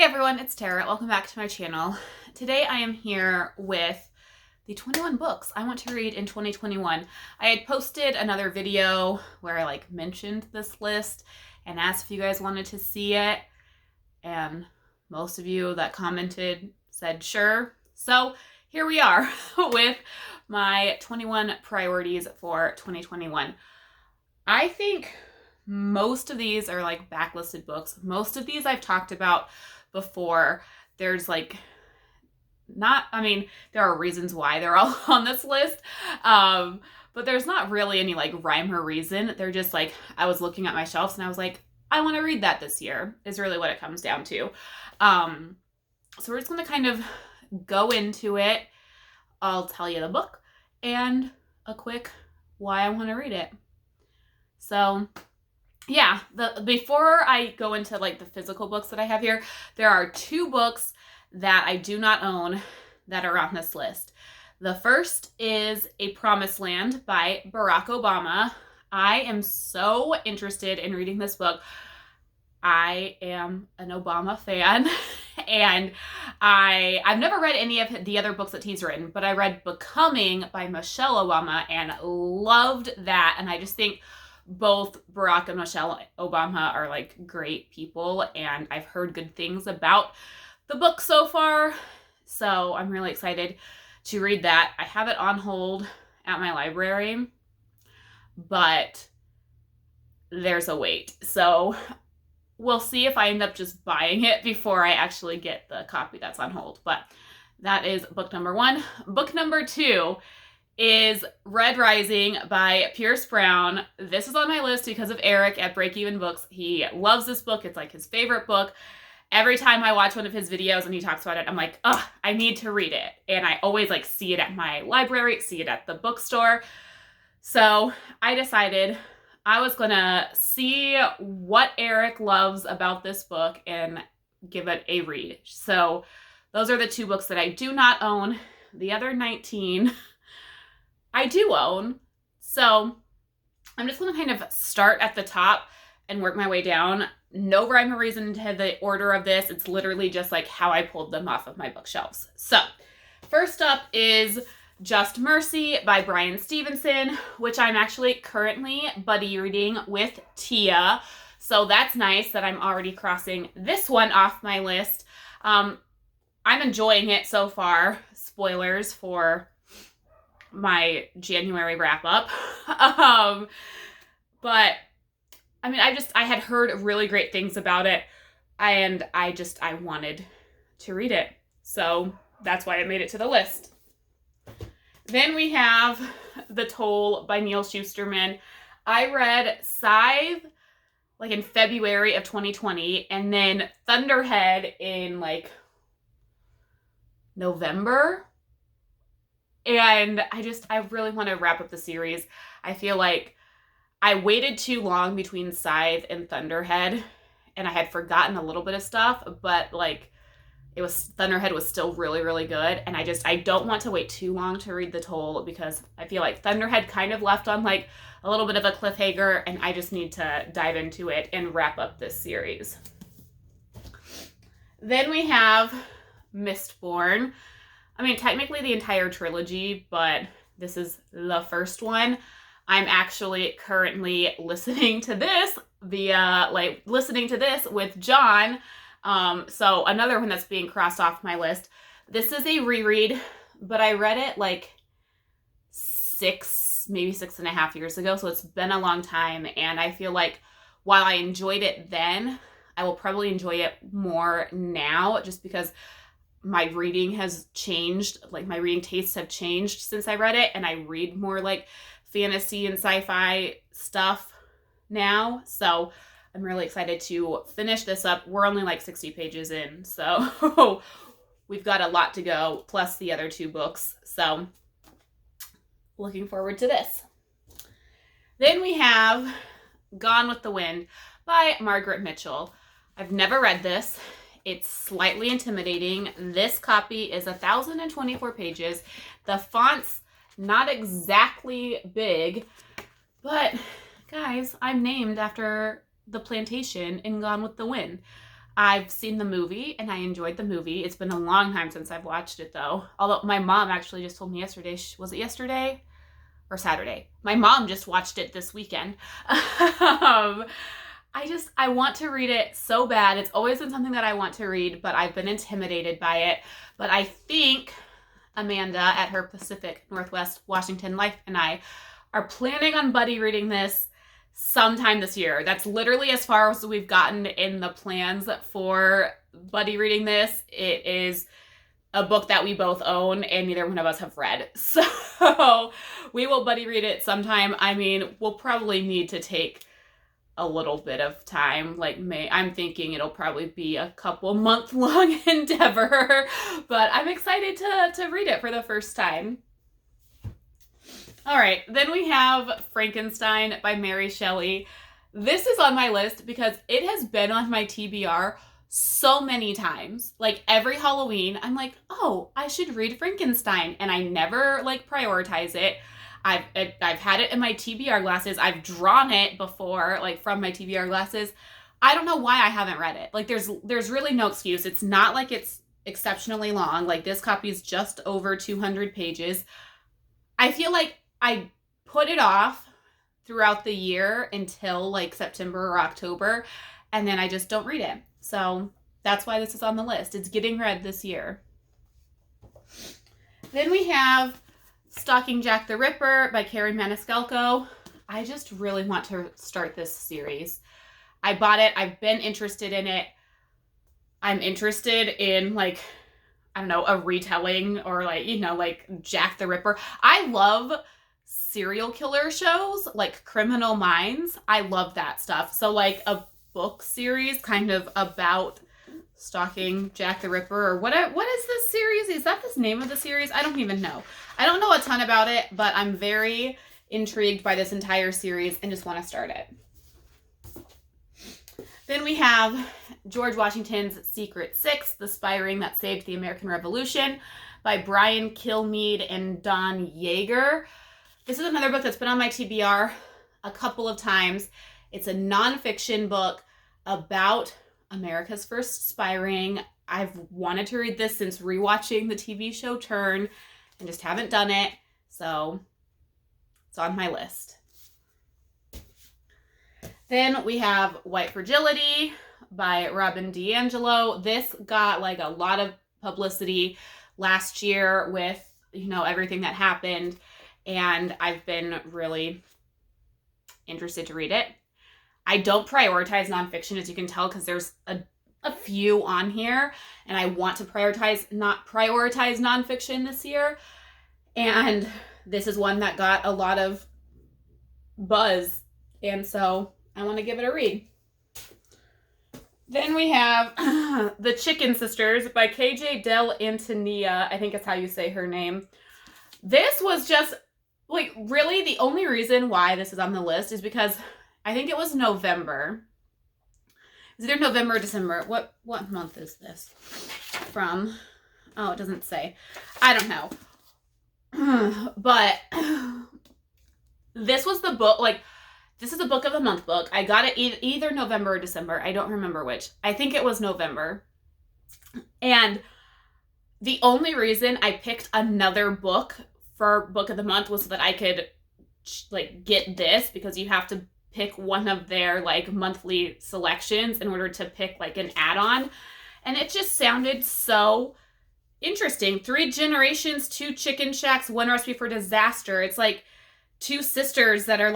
Hey everyone, it's Tara. Welcome back to my channel. Today I am here with the 21 books I want to read in 2021. I had posted another video where I mentioned this list and asked if you guys wanted to see it, and most of you that commented said sure. So here we are with my 21 priorities for 2021. I think most of these are backlisted books. Most of these I've talked about before. There's there are reasons why they're all on this list. But there's not really any rhyme or reason. They're just I was looking at my shelves and I was like, I want to read that this year, is really what it comes down to. So we're just going to kind of go into it. I'll tell you the book and a quick why I want to read it. So yeah, before I go into the physical books that I have here, there are two books that I do not own that are on this list. The first is A Promised Land by Barack Obama. I am so interested in reading this book. I am an Obama fan, and I've never read any of the other books that he's written, but I read Becoming by Michelle Obama and loved that. And I just think both Barack and Michelle Obama are great people, and I've heard good things about the book so far. So I'm really excited to read that. I have it on hold at my library, but there's a wait. So we'll see if I end up just buying it before I actually get the copy that's on hold. But that is book number one. Book number two is Red Rising by Pierce Brown. This is on my list because of Eric at Break Even Books. He loves this book. It's his favorite book. Every time I watch one of his videos and he talks about it, I'm like, oh, I need to read it. And I always see it at my library, see it at the bookstore. So I decided I was gonna see what Eric loves about this book and give it a read. So those are the two books that I do not own. The other 19 I do own. So I'm just going to kind of start at the top and work my way down. No rhyme or reason to the order of this. It's literally just how I pulled them off of my bookshelves. So first up is Just Mercy by Bryan Stevenson, which I'm actually currently buddy reading with Tia. So that's nice that I'm already crossing this one off my list. I'm enjoying it so far. Spoilers for my January wrap up. But I had heard really great things about it, and I wanted to read it. So that's why I made it to the list. Then we have The Toll by Neal Shusterman. I read Scythe in February of 2020, and then Thunderhead in November. And I really want to wrap up the series. I feel like I waited too long between Scythe and Thunderhead, and I had forgotten a little bit of stuff, but Thunderhead was still really, really good. And I don't want to wait too long to read The Toll, because I feel like Thunderhead kind of left on a little bit of a cliffhanger, and I just need to dive into it and wrap up this series. Then we have Mistborn. Technically the entire trilogy, but this is the first one. I'm actually currently listening to this with John. So another one that's being crossed off my list. This is a reread, but I read it maybe 6.5 years ago. So it's been a long time. And I feel like while I enjoyed it then, I will probably enjoy it more now, just because my reading has changed. My reading tastes have changed since I read it, and I read more fantasy and sci-fi stuff now. So I'm really excited to finish this up. We're only 60 pages in, so we've got a lot to go, plus the other two books. So looking forward to this. Then we have Gone with the Wind by Margaret Mitchell. I've never read this. It's slightly intimidating. This copy is 1,024 pages. The font's not exactly big, but guys, I'm named after the plantation in Gone with the Wind. I've seen the movie and I enjoyed the movie. It's been a long time since I've watched it though. Although my mom actually just told me yesterday, was it yesterday or Saturday? My mom just watched it this weekend. I want to read it so bad. It's always been something that I want to read, but I've been intimidated by it. But I think Amanda at her Pacific Northwest Washington Life and I are planning on buddy reading this sometime this year. That's literally as far as we've gotten in the plans for buddy reading this. It is a book that we both own and neither one of us have read. So we will buddy read it sometime. I mean, we'll probably need to take a little bit of time. I'm thinking it'll probably be a couple month long endeavor, but I'm excited to read it for the first time. All right, then we have Frankenstein by Mary Shelley. This is on my list because it has been on my TBR so many times. Like every Halloween, I'm like, oh, I should read Frankenstein, and I never prioritize it. I've had it in my TBR glasses. I've drawn it before, from my TBR glasses. I don't know why I haven't read it. There's really no excuse. It's not like it's exceptionally long. This copy is just over 200 pages. I feel like I put it off throughout the year until September or October, and then I just don't read it. So that's why this is on the list. It's getting read this year. Then we have Stalking Jack the Ripper by Carrie Maniscalco. I just really want to start this series. I bought it. I've been interested in it. I'm interested in a retelling or Jack the Ripper. I love serial killer shows like Criminal Minds. I love that stuff. So a book series kind of about stalking Jack the Ripper, or what is this series? Is that the name of the series? I don't even know. I don't know a ton about it, but I'm very intrigued by this entire series and just want to start it. Then we have George Washington's Secret Six, The Spy Ring That Saved the American Revolution by Brian Kilmeade and Don Yeager. This is another book that's been on my TBR a couple of times. It's a nonfiction book about America's first spy ring. I've wanted to read this since rewatching the TV show Turn and just haven't done it. So it's on my list. Then we have White Fragility by Robin DiAngelo. This got a lot of publicity last year with, everything that happened. And I've been really interested to read it. I don't prioritize nonfiction, as you can tell, because there's a few on here. And I want to prioritize nonfiction this year. And this is one that got a lot of buzz. And so I want to give it a read. Then we have The Chicken Sisters by KJ Del Antonia. I think that's how you say her name. This was just, really the only reason why this is on the list is because I think it was November. It's either November or December. What month is this from? Oh, it doesn't say. I don't know. But this was the book, this is a book of the month book. I got it either November or December. I don't remember which. I think it was November. And the only reason I picked another book for book of the month was so that I could get this, because you have to pick one of their monthly selections in order to pick an add-on. And it just sounded so interesting. 3 generations, 2 chicken shacks, 1 recipe for disaster. It's 2 sisters that are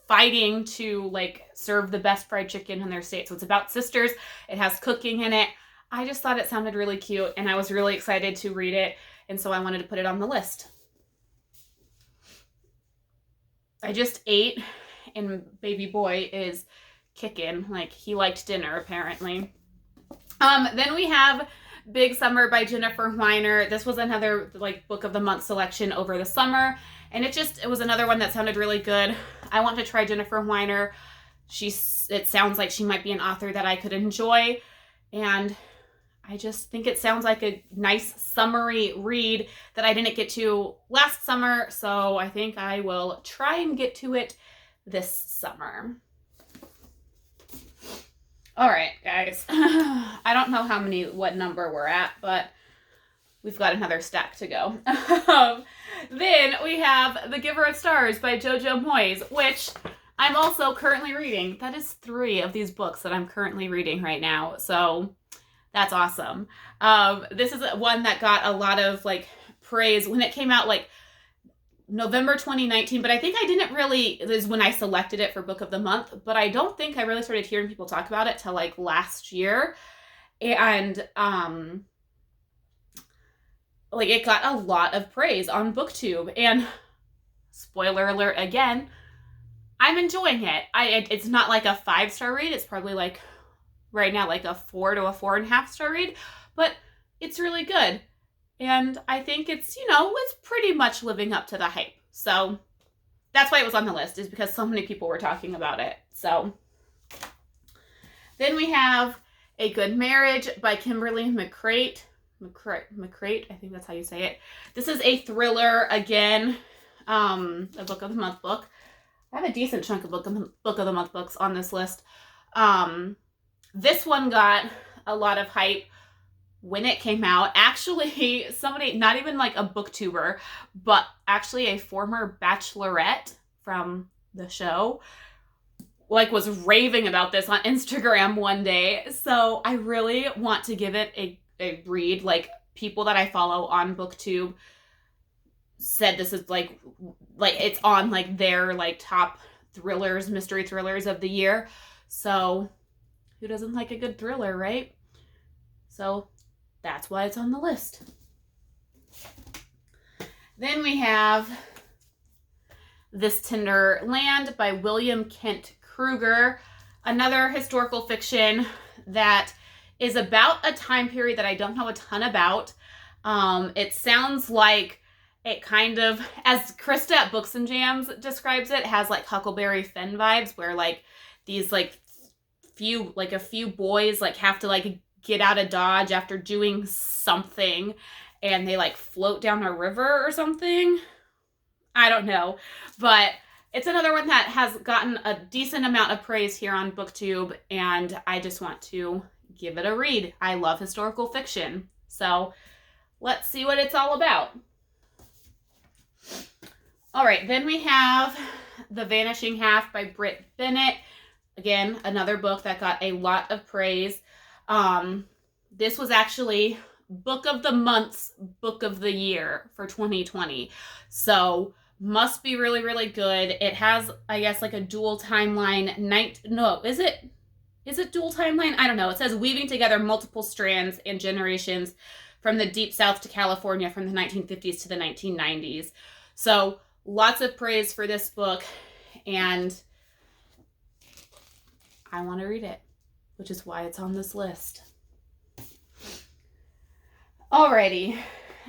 fighting to serve the best fried chicken in their state. So it's about sisters. It has cooking in it. I just thought it sounded really cute and I was really excited to read it. And so I wanted to put it on the list. I just ate and baby boy is kicking. He liked dinner apparently. Then we have Big Summer by Jennifer Weiner. This was another book of the month selection over the summer. And it was another one that sounded really good. I want to try Jennifer Weiner. It sounds like she might be an author that I could enjoy. And I just think it sounds like a nice summery read that I didn't get to last summer. So I think I will try and get to it this summer. All right, guys. I don't know what number we're at, but we've got another stack to go. Then we have The Giver of Stars by Jojo Moyes, which I'm also currently reading. That is 3 of these books that I'm currently reading right now. So that's awesome. This is one that got a lot of like praise when it came out, like November 2019, but I think I didn't really, this is when I selected it for Book of the Month, but I don't think I really started hearing people talk about it till like last year. And like it got a lot of praise on BookTube, and spoiler alert again, I'm enjoying it. It's not like a 5-star read. It's probably like right now like a 4 to a 4.5-star read, but it's really good. And I think it's, it's pretty much living up to the hype. So that's why it was on the list, is because so many people were talking about it. So then we have A Good Marriage by Kimberly McCreight. McCreight, I think that's how you say it. This is a thriller, again, a Book of the Month book. I have a decent chunk of Book of the Month books on this list. This one got a lot of hype when it came out. Actually, somebody, not even like a booktuber, but actually a former bachelorette from the show, like was raving about this on Instagram one day. So I really want to give it a read. Like people that I follow on BookTube said this is like it's on like their like top thrillers, mystery thrillers of the year. So who doesn't like a good thriller, right? So that's why it's on the list. Then we have This Tender Land by William Kent Kruger, another historical fiction that is about a time period that I don't know a ton about. It sounds like it kind of, as Krista at Books and Jams describes it, has like Huckleberry Finn vibes, where like these a few boys like have to like get out of Dodge after doing something, and they like float down a river or something. I don't know, but it's another one that has gotten a decent amount of praise here on BookTube, and I just want to give it a read. I love historical fiction, so let's see what it's all about. All right, then we have The Vanishing Half by Brit Bennett. Again, another book that got a lot of praise. This was actually Book of the Month's Book of the Year for 2020. So must be really, really good. It has, I guess, like a dual timeline. Is it dual timeline? I don't know. It says weaving together multiple strands and generations from the Deep South to California from the 1950s to the 1990s. So lots of praise for this book, and I want to read it, which is why it's on this list. Alrighty,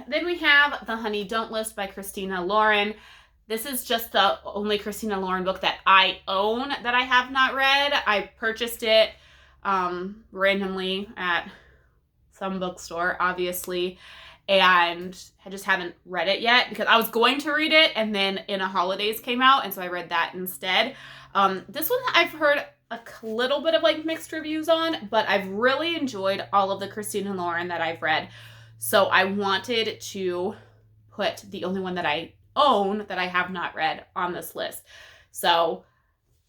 then we have The Honey Don't List by Christina Lauren. This is just the only Christina Lauren book that I own that I have not read. I purchased it randomly at some bookstore, obviously, and I just haven't read it yet because I was going to read it, and then In a Holidays came out, and so I read that instead. This one I've heard a little bit of like mixed reviews on, but I've really enjoyed all of the Christina Lauren that I've read. So I wanted to put the only one that I own that I have not read on this list. So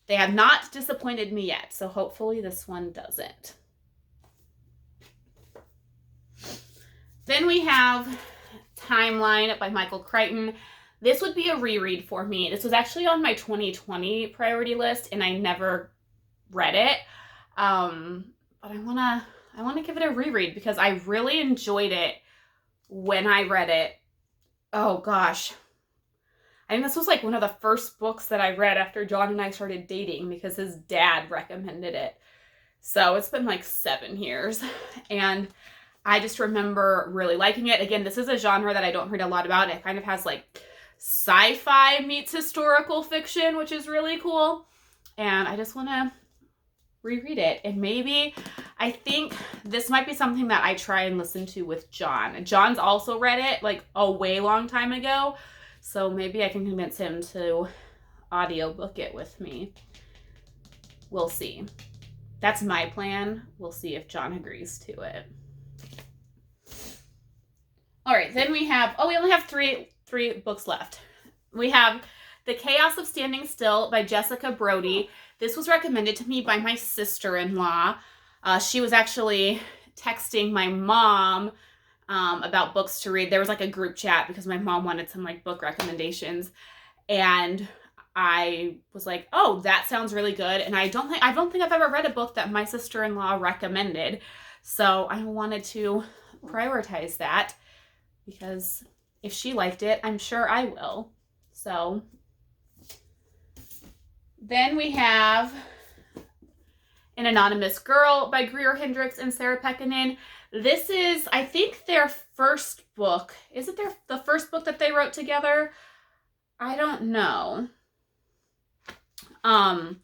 they have not disappointed me yet. So hopefully this one doesn't. Then we have Timeline by Michael Crichton. This would be a reread for me. This was actually on my 2020 priority list, and I never read it. But I want to give it a reread because I really enjoyed it when I read it. Oh gosh. I think this was like one of the first books that I read after John and I started dating because his dad recommended it. So it's been like 7 years, and I just remember really liking it. Again, this is a genre that I don't read a lot about. It kind of has like sci-fi meets historical fiction, which is really cool. And I just want to reread it. And maybe, I think this might be something that I try and listen to with John. John's also read it like a way long time ago. So maybe I can convince him to audiobook it with me. We'll see. That's my plan. We'll see if John agrees to it. All right, then we only have three books left. We have The Chaos of Standing Still by Jessica Brody. This was recommended to me by my sister-in-law. She was actually texting my mom about books to read. There was like a group chat because my mom wanted some like book recommendations, and I was like, "Oh, that sounds really good." And I don't think I've ever read a book that my sister-in-law recommended, so I wanted to prioritize that because if she liked it, I'm sure I will. So then we have An Anonymous Girl by Greer Hendricks and Sarah Pekkanen. This is, I think, their first book. Is it the first book that they wrote together? I don't know. I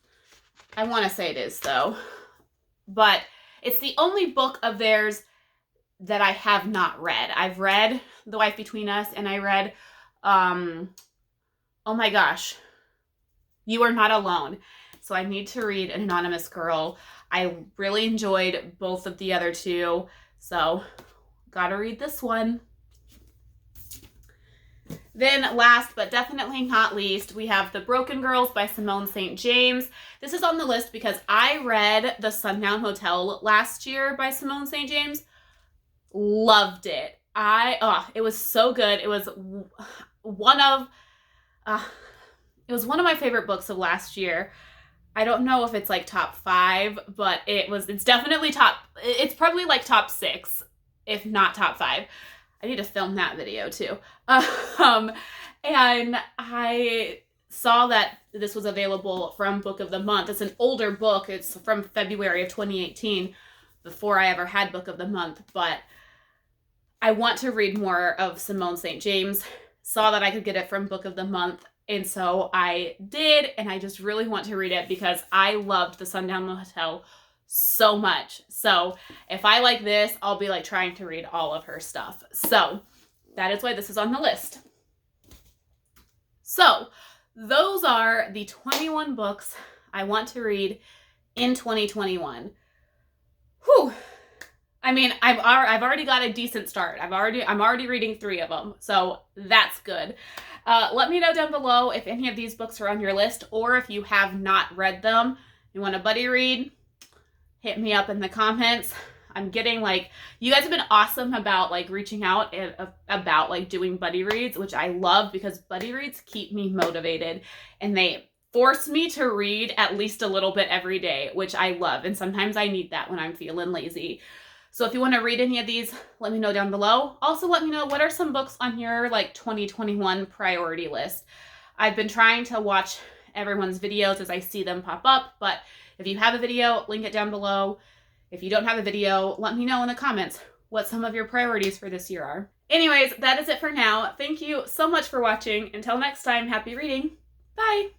want to say it is, though. But it's the only book of theirs that I have not read. I've read The Wife Between Us, and I read, oh my gosh, You Are Not Alone. So I need to read An Anonymous Girl. I really enjoyed both of the other two, so gotta read this one. Then last but definitely not least, we have The Broken Girls by Simone St. James. This is on the list because I read The Sundown Hotel last year by Simone St. James. Loved it. It was so good. It was one of my favorite books of last year. I don't know if it's like top 5, but it's definitely it's probably like top 6, if not top 5. I need to film that video too. And I saw that this was available from Book of the Month. It's an older book. It's from February of 2018, before I ever had Book of the Month, but I want to read more of Simone St. James. Saw that I could get it from Book of the Month, and so I did, and I just really want to read it because I loved The Sundown Hotel so much. So if I like this, I'll be like trying to read all of her stuff. So that is why this is on the list. So those are the 21 books I want to read in 2021. Whew. I mean, I've already got a decent start. I'm already reading 3 of them, so that's good. Let me know down below if any of these books are on your list, or if you have not read them, you want a buddy read, hit me up in the comments. I'm getting you guys have been awesome about reaching out about doing buddy reads, which I love because buddy reads keep me motivated and they force me to read at least a little bit every day, which I love. And sometimes I need that when I'm feeling lazy. So if you want to read any of these, let me know down below. Also, let me know what are some books on your 2021 priority list. I've been trying to watch everyone's videos as I see them pop up, but if you have a video, link it down below. If you don't have a video, let me know in the comments what some of your priorities for this year are. Anyways, that is it for now. Thank you so much for watching. Until next time, happy reading. Bye!